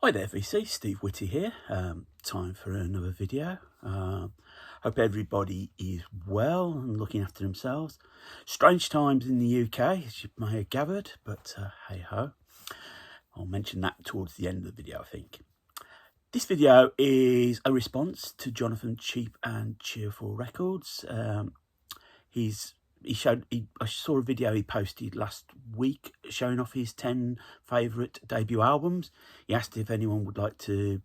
Hi there VC, Steve Whitty here. Time for another video. Hope everybody is well and looking after themselves. Strange times in the UK, as you may have gathered, but hey ho. I'll mention that towards the end of the video, I think. This video is a response to Jonathan Cheap and Cheerful Records. I saw a video he posted last week showing off his 10 favourite debut albums. He asked if anyone would like to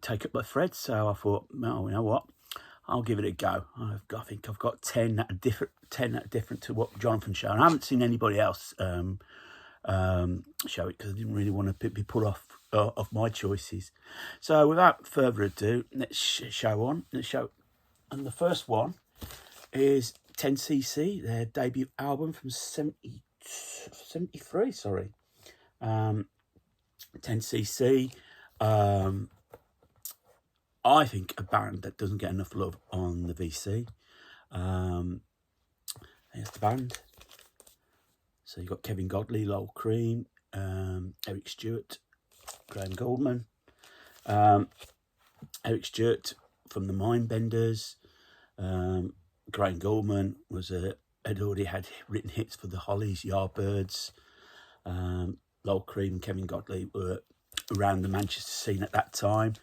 take up the thread, so I thought, well, you know what, I'll give it a go. I think I've got 10 that are different to what Jonathan showed. I haven't seen anybody else show it because I didn't really want to be put off of my choices. So without further ado, let's show on. And the first one is Tencc, their debut album from 73, sorry. Tencc, I think a band that doesn't get enough love on the VC. Here's the band. So you've got Kevin Godley, Lol Cream, Eric Stewart, Graham Goldman. Eric Stewart from the Mindbenders. Graham Goldman had already had written hits for the Hollies, Yardbirds. Lol Cream and Kevin Godley were around the Manchester scene at that time.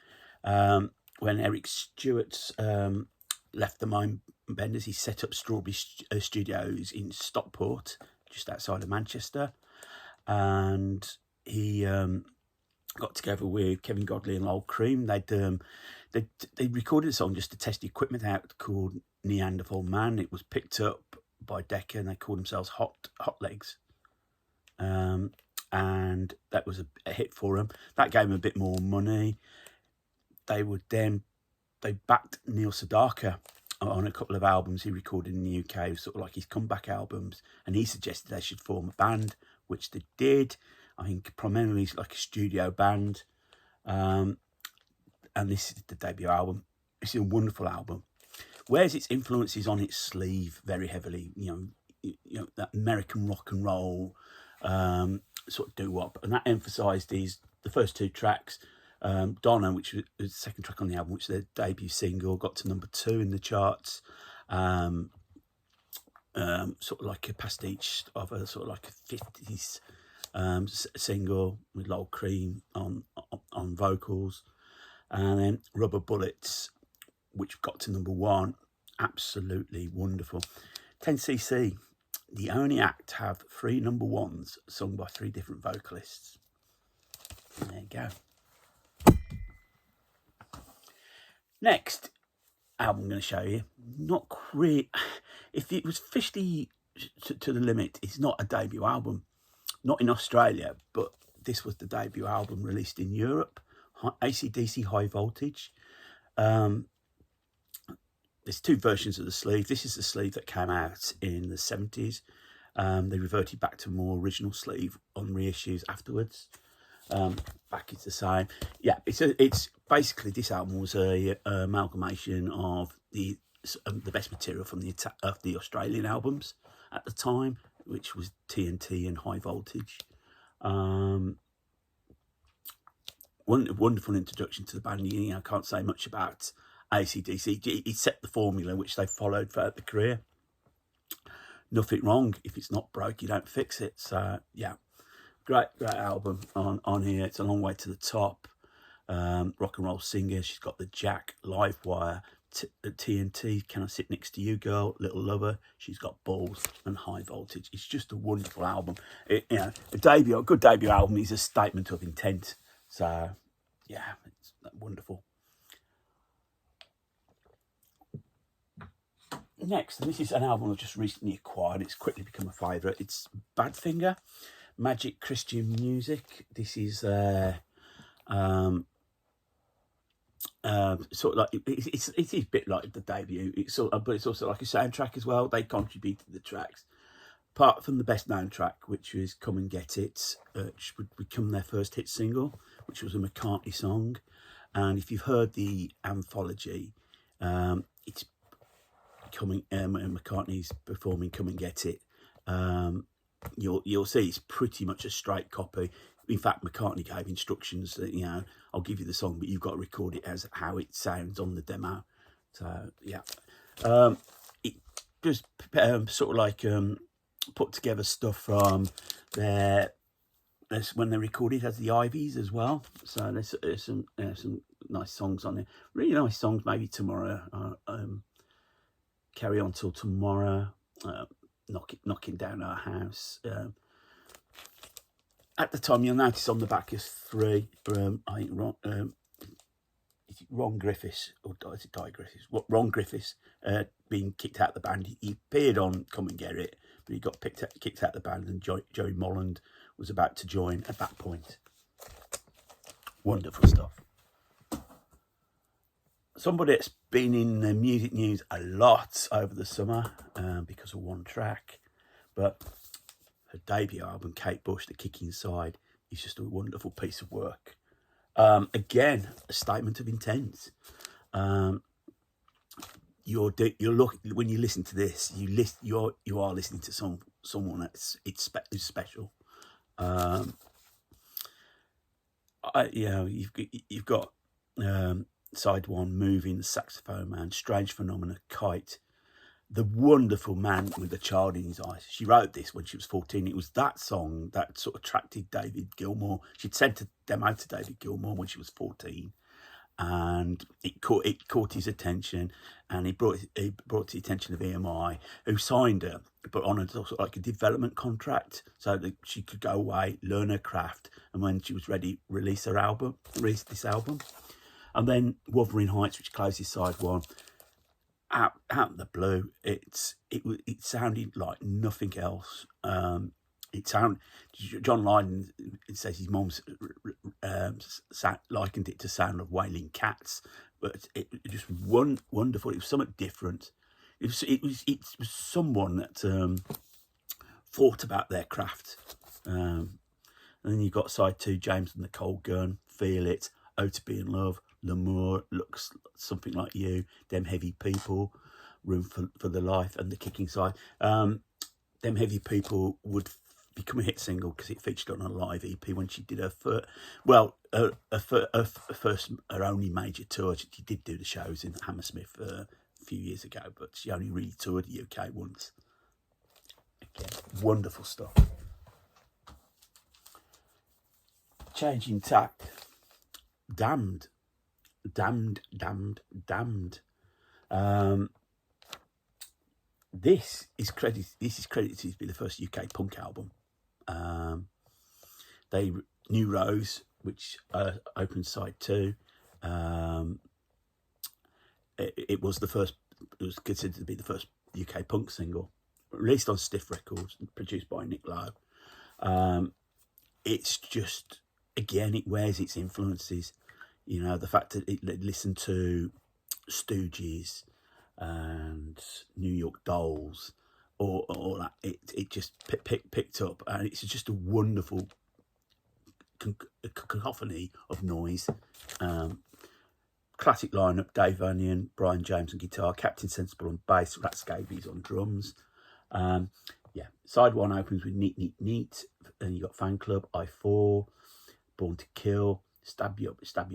When Eric Stewart left the Mindbenders, he set up Strawberry Studios in Stockport, just outside of Manchester, and he got together with Kevin Godley and Lol Cream. They recorded a song just to test the equipment out called Neanderthal Man. It was picked up by Decca and they called themselves Hot Legs. And that was a hit for them. That gave them a bit more money. They backed Neil Sedaka on a couple of albums he recorded in the UK, sort of like his comeback albums, and he suggested they should form a band, which they did. I think primarily it's like a studio band. And this is the debut album. It's a wonderful album. Wears its influences on its sleeve very heavily. You know that American rock and roll sort of doo-wop, and that emphasised the first two tracks. Donna, which was the second track on the album, which is their debut single, got to number 2 in the charts. Sort of like a pastiche of a sort of like a 50s single with Lol Cream on vocals. And then Rubber Bullets, which got to number 1. Absolutely wonderful. Tencc, the only act to have 3 number 1s sung by 3 different vocalists. And there you go. Next album I'm going to show you, not quite. If it was officially to the limit, it's not a debut album. Not in Australia, but this was the debut album released in Europe. ACDC High Voltage. There's 2 versions of the sleeve. This is the sleeve that came out in the 70s. They reverted back to a more original sleeve on reissues afterwards. Back is the same. Yeah, it's basically, this album was a amalgamation of the best material from the Australian albums at the time, which was TNT and High Voltage. Wonderful introduction to the band. I can't say much about ACDC. It set the formula which they followed throughout the career. Nothing wrong. If it's not broke, you don't fix it. So yeah, great album on here. It's a long way to the top. Rock and roll singer. She's got the Jack, Livewire, TNT, Can I Sit Next to You Girl, Little Lover. She's got Balls and High Voltage. It's just a wonderful album. A good debut album is a statement of intent. So yeah, it's wonderful. Next, and this is an album I've just recently acquired. It's quickly become a favourite. It's Badfinger, Magic Christian Music. This is sort of like it's a bit like the debut. But it's also like a soundtrack as well. They contributed the tracks. Apart from the best known track, which is Come and Get It, which would become their first hit single, which was a McCartney song. And if you've heard the anthology, it's coming. McCartney's performing "Come and Get It." You'll see it's pretty much a straight copy. In fact, McCartney gave instructions that, you know, I'll give you the song, but you've got to record it as how it sounds on the demo. So, yeah. It just sort of like put together stuff from when they recorded as the Ivies as well. So there's some nice songs on there. Really nice songs. Maybe Tomorrow. Carry On Till Tomorrow. Knocking Down Our House. At the time, you'll notice on the back is 3. I think Ron Griffiths, or is it Di Griffiths? Ron Griffiths being kicked out of the band. He appeared on Come and Get It, but he got kicked out of the band, and Joey Molland was about to join at that point. Wonderful stuff. Somebody that's been in the music news a lot over the summer because of one track, but her debut album, Kate Bush, The Kick Inside, is just a wonderful piece of work. Again, a statement of intent. You're look when you listen to this, you are listening to someone that's who's special. You've got side 1, Moving, The Saxophone Man, Strange Phenomena, Kite, The Wonderful Man with a Child in His Eyes. She wrote this when she was 14. It was that song that sort of attracted David Gilmour. She'd sent a demo to David Gilmour when she was 14, and it caught his attention, and he brought to the attention of EMI, who signed her, but on a sort of like a development contract, so that she could go away, learn her craft, and when she was ready, release this album. And then Wuthering Heights, which closes side 1, out of the blue, it sounded like nothing else. John Lydon says his mum's likened it to sound of wailing cats, but it was just wonderful. It was something different. It was someone that thought about their craft. And then you've got side 2, James and the Cold Gun, Feel It, Oh to Be in Love, L'amour, Looks Something Like You, Them Heavy People, Room for the Life, and The Kicking Side. Them Heavy People would become a hit single because it featured on a live EP when she did her only major tour. She did do the shows in Hammersmith a few years ago, but she only really toured the UK once. Again, wonderful stuff. Changing tack. Damned. This is credited to be the first UK punk album. New Rose, which opened side 2. It was considered to be the first UK punk single, released on Stiff Records, produced by Nick Lowe. It's just, again, it wears its influences. You know, the fact that it listened to Stooges and New York Dolls, or that, it just picked up, and it's just a wonderful cacophony of noise. Classic lineup: Dave Vanian, Brian James on guitar, Captain Sensible on bass, Rat Scabies on drums. Side 1 opens with Neat Neat Neat, and you got Fan Club, I4, Born to Kill, Stab Your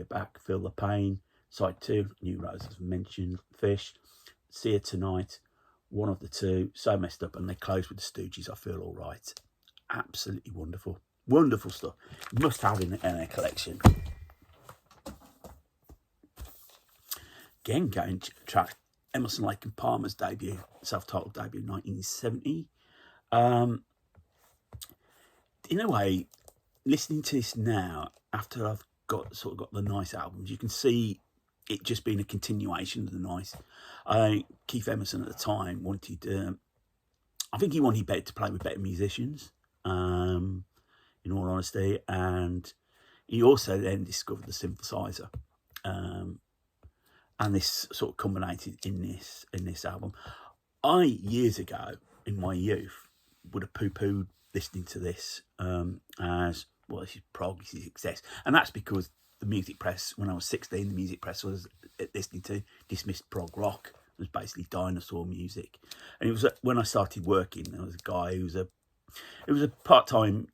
Back, Feel the Pain. Side 2, New Rose, as mentioned, Fish, See Her Tonight, One of the Two, So Messed Up, and they close with the Stooges, I Feel Alright. Absolutely wonderful. Wonderful stuff. Must have in their collection. Again, going to track Emerson, Lake and Palmer's debut, self-titled debut in 1970. In a way, listening to this now, after I've got the nice albums, you can see it just being a continuation of the nice. Keith Emerson at the time wanted, I think he wanted to play with better musicians, in all honesty, and he also then discovered the synthesizer, and this sort of culminated in this album. I, years ago, in my youth, would have poo-pooed listening to this as, well, this is prog, this is excess. And that's because the music press, when I was 16, the music press was listening to dismissed prog rock. It was basically dinosaur music. And it was when I started working, there was a guy who was a He was a part-time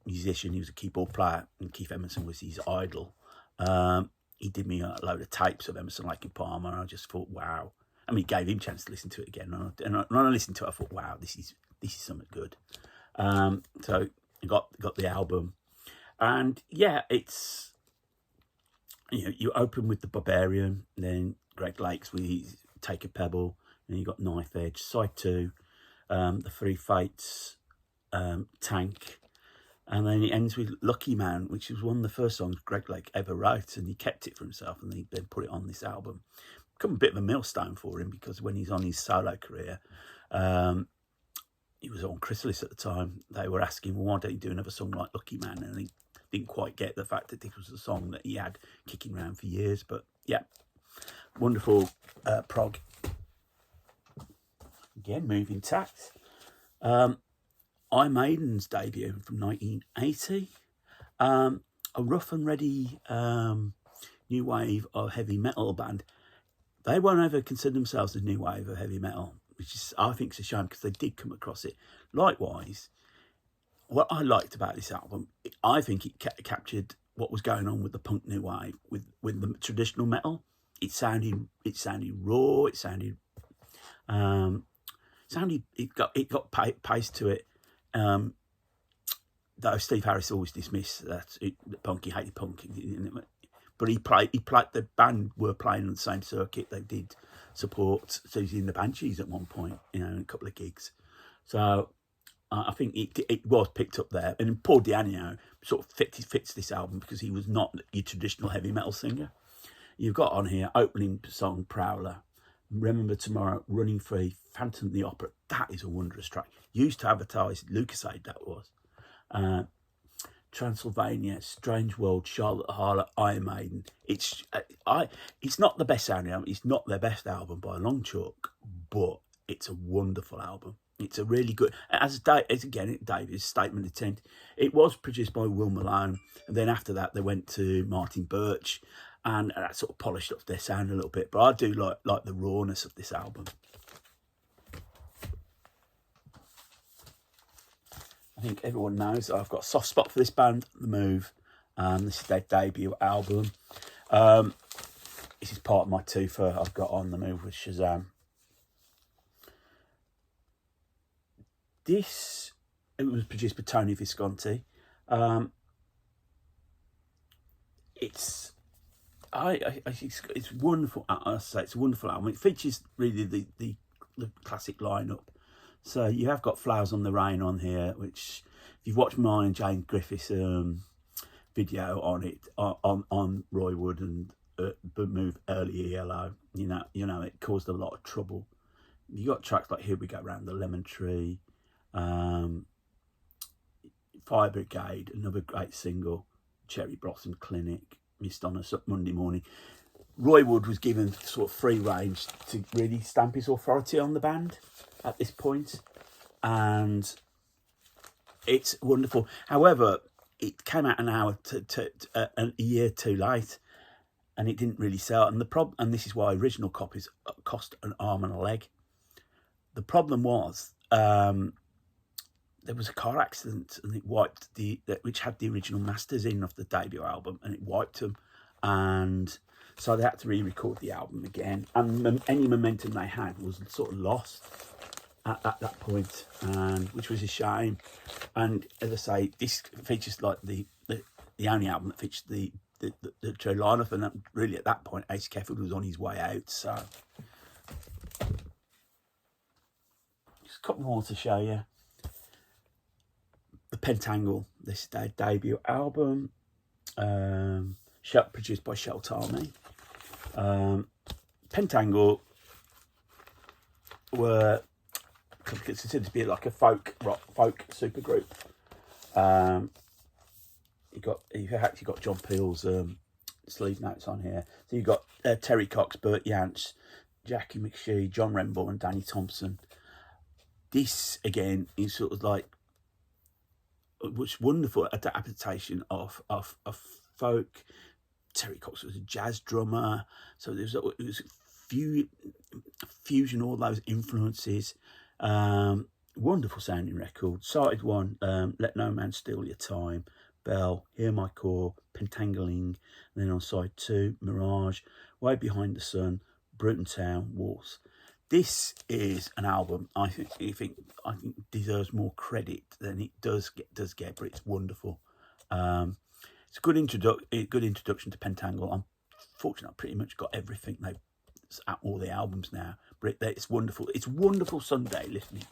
musician. He was a keyboard player, and Keith Emerson was his idol. He did me a load of tapes of Emerson, Lake and Palmer, and I just thought, wow. I mean, he gave him a chance to listen to it again, and when I listened to it, I thought, wow, this is something good. So I got the album, and yeah, it's, you open with the Barbarian, then Greg Lakes with Take a Pebble, and you got Knife Edge, side 2, the Three Fates, Tank, and then it ends with Lucky Man, which was one of the first songs Greg Lake ever wrote, and he kept it for himself, and he then put it on this album. Become a bit of a millstone for him, because when he's on his solo career, he was on Chrysalis at the time. They were asking, well, why don't you do another song like Lucky Man? And he didn't quite get the fact that this was a song that he had kicking around for years. But yeah, wonderful prog. Again, moving tact. Maiden's debut from 1980. A rough and ready new wave of heavy metal band. They won't ever consider themselves a new wave of heavy metal, which is, I think, is a shame, because they did come across it. Likewise, what I liked about this album, I think it captured what was going on with the punk new wave, with the traditional metal. It sounded raw. It got pace to it. Though Steve Harris always dismissed that punk, he hated punk, but he played. The band were playing on the same circuit. They did support. So he's in the Banshees at one point, in a couple of gigs. So I think it was picked up there. And Paul Di'Anno sort of fits this album, because he was not your traditional heavy metal singer. You've got on here opening song Prowler, Remember Tomorrow, Running Free, Phantom of the Opera. That is a wondrous track. Used to advertise Lucasade, that was. Transylvania, Strange World, Charlotte Harlow, Iron Maiden. It's not the best sounding album. It's not their best album by a long chalk, but it's a wonderful album. It's a really good, as again, David's statement intent. It was produced by Will Malone, and then after that they went to Martin Birch, and that sort of polished up their sound a little bit. But I do like the rawness of this album. I think everyone knows I've got a soft spot for this band, The Move. This is their debut album. This is part of my twofer I've got on The Move with Shazam. It was produced by Tony Visconti. It's wonderful. I say it's a wonderful album. It features really the classic lineup. So you have got Flowers on the Rain on here, which if you've watched mine and Jane Griffith's video on it, on Roy Wood and Move Early Yellow, you know it caused a lot of trouble. You got tracks like Here We Go Round the Lemon Tree, Fire Brigade, another great single, Cherry Blossom Clinic, Missed on a Monday Morning. Roy Wood was given sort of free range to really stamp his authority on the band at this point, and it's wonderful. However, it came out a year too late, and it didn't really sell. And this is why original copies cost an arm and a leg. The problem was there was a car accident, and it wiped which had the original masters in of the debut album, and it wiped them, and so they had to re-record the album again, and any momentum they had was sort of lost at that point, and which was a shame. And as I say, this features like the only album that features the true lineup, and that, really at that point, Ace Kefford was on his way out. So just a couple more to show you. The Pentangle, this is their debut album, produced by Shel Talmy. Pentangle were considered to be like a folk supergroup. You've actually got John Peel's sleeve notes on here. So you've got Terry Cox, Bert Yance, Jackie McShee, John Remble, and Danny Thompson. This again is sort of like which wonderful adaptation of folk. Terry Cox was a jazz drummer, so it was fusion all those influences wonderful sounding record. Side 1, Let No Man Steal Your Time, Bell, Hear My Core, Pentangling. And then on side 2, Mirage, Way Behind the Sun, Bruton Town, Waltz. This is an album I think deserves more credit than it does get, but it's wonderful. It's a good introduction to Pentangle. I'm fortunate I pretty much got everything. They've at all the albums now, but it's wonderful. It's wonderful Sunday listening.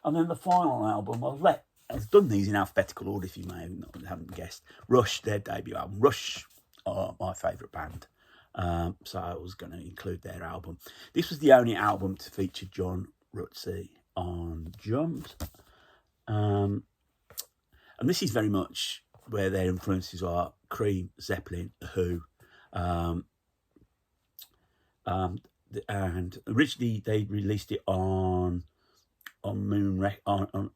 And then the final album, I've done these in alphabetical order if you haven't guessed. Rush, their debut album. Rush are my favourite band. So I was going to include their album. This was the only album to feature John Rutsey on drums. And this is very much where their influences are: Cream, Zeppelin, The Who. And originally they released it on I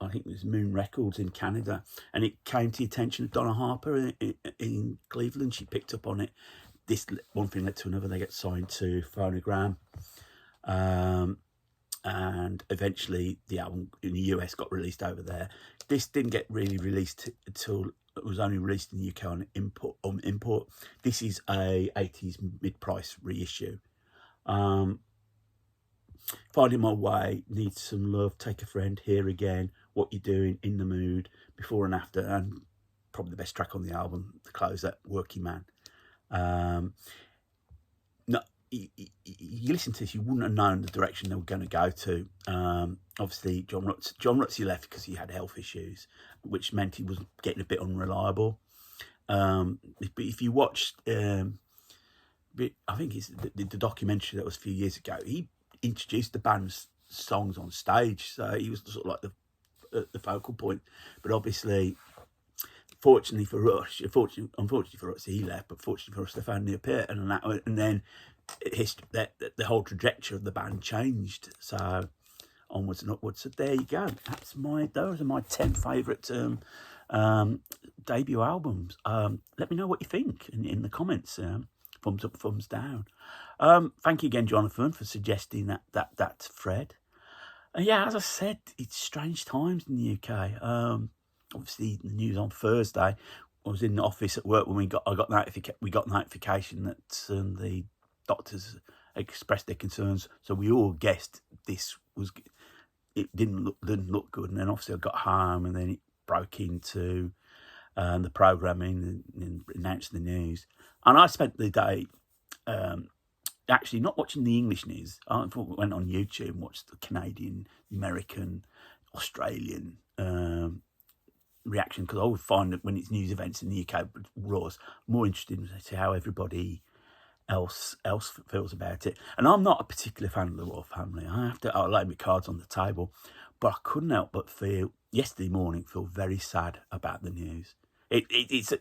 think it was Moon Records in Canada, and it came to the attention of Donna Harper in Cleveland. She picked up on it. This one thing led to another. They get signed to Phonogram, and eventually the album in the US got released over there. This didn't get really released until it was only released in the UK on import. This is a 80s mid-price reissue. Finding My Way, Need Some Love, Take a Friend, Here Again, What You Doing, In the Mood, Before and After, and probably the best track on the album, the closer, Working Man. No, you listen to this, you wouldn't have known the direction they were going to go to. Obviously, John Rutsey left because he had health issues, which meant he was getting a bit unreliable. But if you watched, I think it's the documentary that was a few years ago, he introduced the band's songs on stage, so he was sort of like the focal point. But obviously, unfortunately for us, he left. But fortunately for us, they found the appear, and then the whole trajectory of the band changed. So onwards and upwards. So there you go. Those are my 10 favourite debut albums. Let me know what you think in the comments. Thumbs up, thumbs down. Thank you again, Jonathan, for suggesting that thread. Yeah, as I said, it's strange times in the UK. Obviously, the news on Thursday. I was in the office at work when we got notification that the doctors expressed their concerns. So we all guessed it didn't look good. And then obviously I got home, and then it broke into the programming and announced the news. And I spent the day actually not watching the English news. I went on YouTube and watched the Canadian, American, Australian reaction, because I would find that when it's news events in the UK, Raw's more interested in see how everybody else feels about it. And I'm not a particular fan of the royal family. I lay my cards on the table, but I couldn't help but yesterday morning feel very sad about the news. It's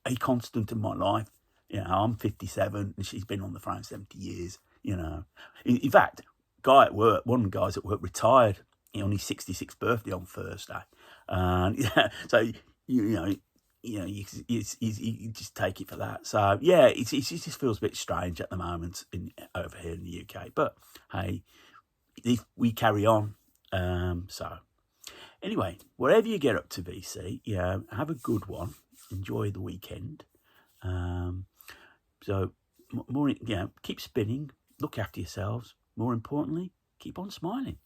a constant in my life. You know, I'm 57 and she's been on the throne 70 years, you know. In fact, one of the guys at work retired on his 66th birthday on Thursday. So, you just take it for that. So, yeah, it just feels a bit strange at the moment over here in the UK. But, hey, if we carry on. So, anyway, wherever you get up to, VC, have a good one. Enjoy the weekend. So, keep spinning, look after yourselves. More importantly, keep on smiling.